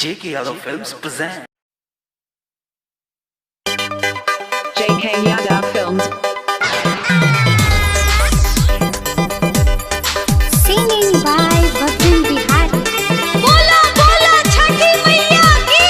JK Yadav Films present JK Yadav Films. Singing by Bhakti Bihari. बोला बोला छठी मैया की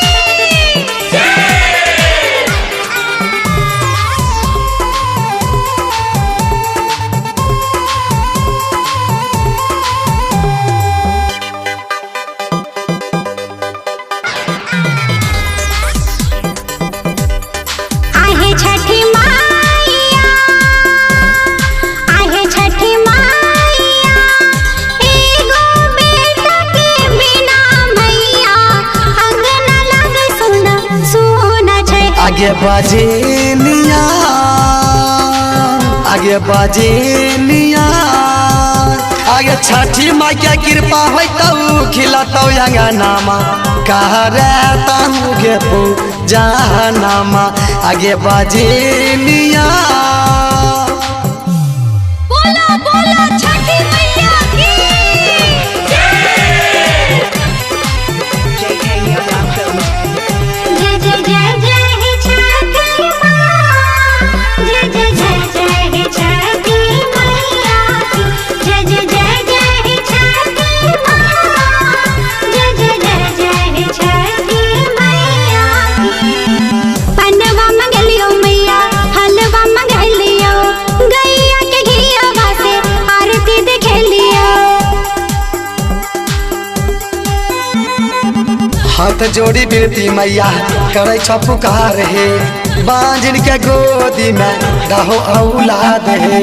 आहे छठी मैया, आहे छठी मैया, एगो बेटा के बिना मैया अंगना लगे सुना सुना छै। आगे बजनिया आगे बजनिया आगे छठी माँ के कृपा हो तो खिलतौ अंगनामा कह रहता गे पूजनामा आगे बजनिया बोला बोला छठी मैया की JK Yadav Films. जय जय जय जय हे छठी माँ, जय जय जय जय हे छठी मैया की, जय जय जय जय हे छठी माँ, जय जय जय जय हे छठी मैया की। पनवा मंगलियो मैया, हलवा मंगलियो, गैया के घियावा से आरती देखेलियो। हाथ जोड़ी बिरती मैया करे छ पुकार हे बांझिन के गोदी में रहो औलाद हे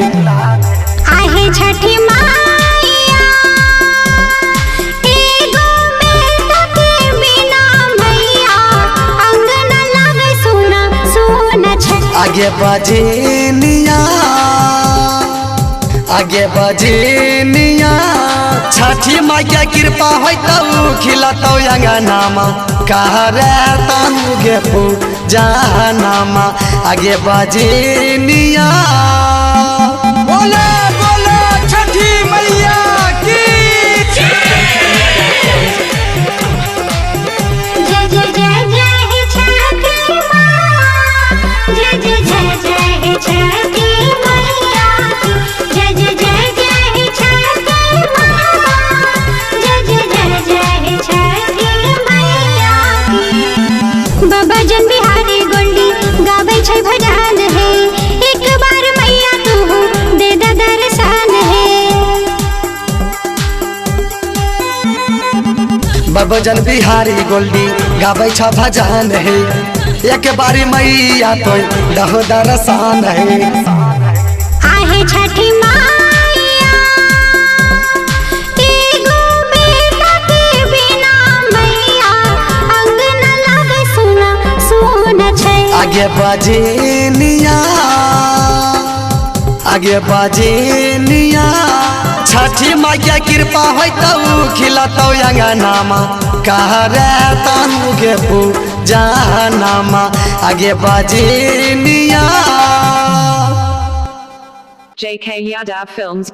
आहे छठी मैया, एगो बेटा के बिना मैया अंगना लगे सुना सुना छै। आगे बजनिया आगे बजनिया छठी माँ के कृपा हो तो खिलतौ अंगनामा कह रहता गे पूजनामा आगे बजनिया बोले बोले छठी मैया की जय जय जय जय हे छठी माँ, जय जय जय जय हे छठी मैया की, जय जय जय जय हे छठी माँ, जय जय जय जय हे छठी मैया की। बाबा जन बिहारी गोल्डी गाबै छै भजन हे, एक बार मैया तू दे दा दर्शन हे। बबजन बिहारी गोल्डी गाबै छ भजन हे एक बारी मैया तो दहो दर्शन हे आहे छठी मैया, एगो बेटा के बिना मैया अंगना लगे सुना सुना छै। आगे बजनिया आगे बजनिया छठी माँ के कृपा हो तो खिलतौ अंगनामा कह रहता गे पूजनामा आगे बजनिया JK Yadav Films.